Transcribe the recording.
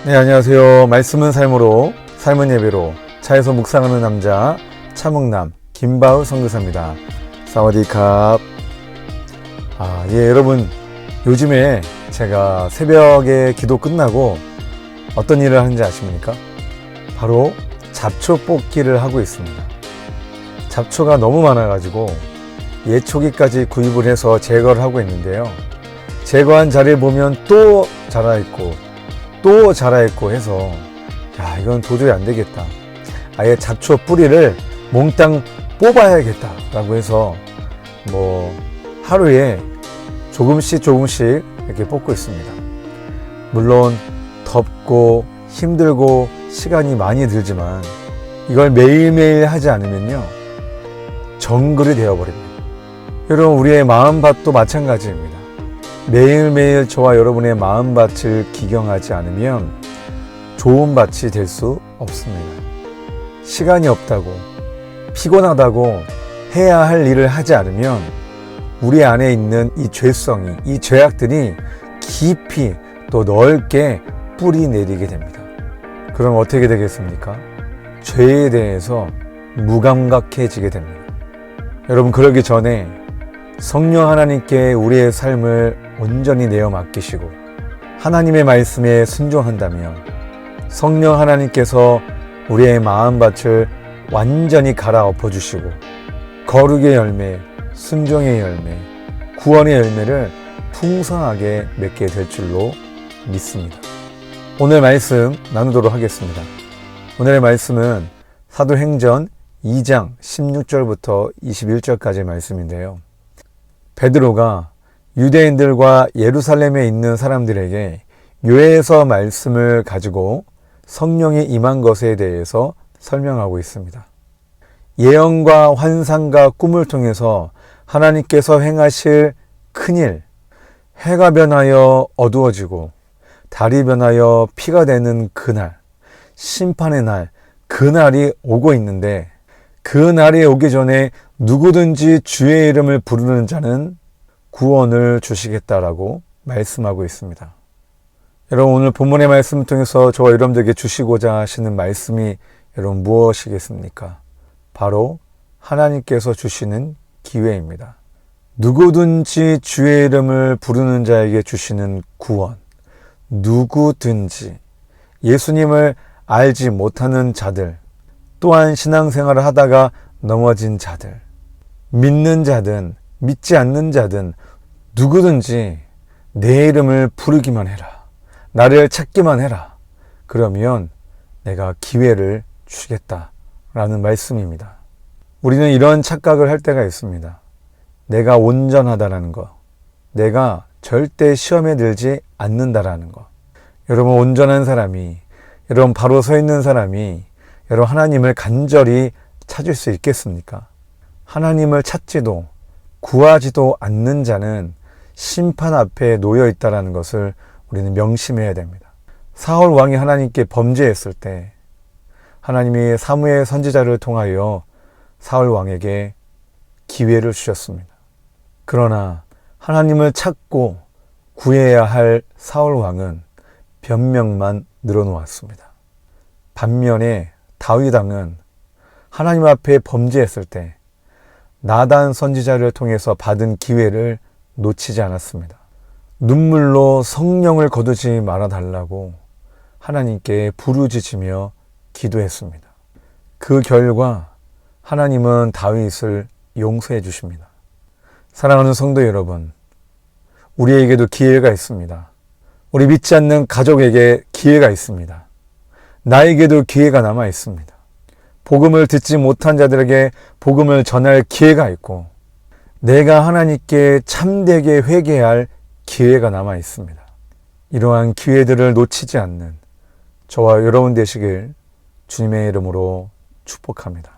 네, 안녕하세요. 말씀은 삶으로, 삶은 예배로 차에서 묵상하는 남자 차묵남 김바울 선교사입니다. 사와디캅. 여러분, 요즘에 제가 새벽에 기도 끝나고 어떤 일을 하는지 아십니까? 바로 잡초 뽑기를 하고 있습니다. 잡초가 너무 많아가지고 예초기까지 구입을 해서 제거를 하고 있는데요. 제거한 자리를 보면 또 자라있고 또 자라있고 해서 이건 도저히 안 되겠다. 아예 잡초 뿌리를 몽땅 뽑아야겠다 라고 해서 하루에 조금씩 이렇게 뽑고 있습니다. 물론 덥고 힘들고 시간이 많이 들지만 이걸 매일매일 하지 않으면요 정글이 되어버립니다. 여러분, 우리의 마음밭도 마찬가지입니다. 매일매일 저와 여러분의 마음밭을 기경하지 않으면 좋은 밭이 될 수 없습니다. 시간이 없다고, 피곤하다고 해야 할 일을 하지 않으면 우리 안에 있는 이 죄성이, 이 죄악들이 깊이 또 넓게 뿌리 내리게 됩니다. 그럼 어떻게 되겠습니까? 죄에 대해서 무감각해지게 됩니다. 여러분, 그러기 전에 성령 하나님께 우리의 삶을 온전히 내어 맡기시고 하나님의 말씀에 순종한다면 성령 하나님께서 우리의 마음밭을 완전히 갈아엎어 주시고 거룩의 열매, 순종의 열매, 구원의 열매를 풍성하게 맺게 될 줄로 믿습니다. 오늘 말씀 나누도록 하겠습니다. 오늘의 말씀은 사도행전 2장 16절부터 21절까지의 말씀인데요. 베드로가 유대인들과 예루살렘에 있는 사람들에게 요에서 말씀을 가지고 성령이 임한 것에 대해서 설명하고 있습니다. 예언과 환상과 꿈을 통해서 하나님께서 행하실 큰일, 해가 변하여 어두워지고 달이 변하여 피가 되는 그날, 심판의 날, 그날이 오고 있는데 그 날이 오기 전에 누구든지 주의 이름을 부르는 자는 구원을 주시겠다라고 말씀하고 있습니다. 여러분, 오늘 본문의 말씀을 통해서 저와 여러분들에게 주시고자 하시는 말씀이 여러분 무엇이겠습니까? 바로 하나님께서 주시는 기회입니다. 누구든지 주의 이름을 부르는 자에게 주시는 구원, 누구든지 예수님을 알지 못하는 자들, 또한 신앙생활을 하다가 넘어진 자들, 믿는 자든 믿지 않는 자든 누구든지 내 이름을 부르기만 해라, 나를 찾기만 해라, 그러면 내가 기회를 주겠다라는 말씀입니다. 우리는 이런 착각을 할 때가 있습니다. 내가 온전하다라는 것, 내가 절대 시험에 들지 않는다라는 것. 여러분, 온전한 사람이, 여러분 바로 서 있는 사람이 여러분 하나님을 간절히 찾을 수 있겠습니까? 하나님을 찾지도 구하지도 않는 자는 심판 앞에 놓여 있다는 것을 우리는 명심해야 됩니다. 사울 왕이 하나님께 범죄했을 때 하나님이 사무엘 선지자를 통하여 사울 왕에게 기회를 주셨습니다. 그러나 하나님을 찾고 구해야 할 사울 왕은 변명만 늘어놓았습니다. 반면에 다윗 왕은 하나님 앞에 범죄했을 때 나단 선지자를 통해서 받은 기회를 놓치지 않았습니다. 눈물로 성령을 거두지 말아달라고 하나님께 부르짖으며 기도했습니다. 그 결과 하나님은 다윗을 용서해 주십니다. 사랑하는 성도 여러분, 우리에게도 기회가 있습니다. 우리 믿지 않는 가족에게 기회가 있습니다. 나에게도 기회가 남아 있습니다. 복음을 듣지 못한 자들에게 복음을 전할 기회가 있고 내가 하나님께 참되게 회개할 기회가 남아 있습니다. 이러한 기회들을 놓치지 않는 저와 여러분 되시길 주님의 이름으로 축복합니다.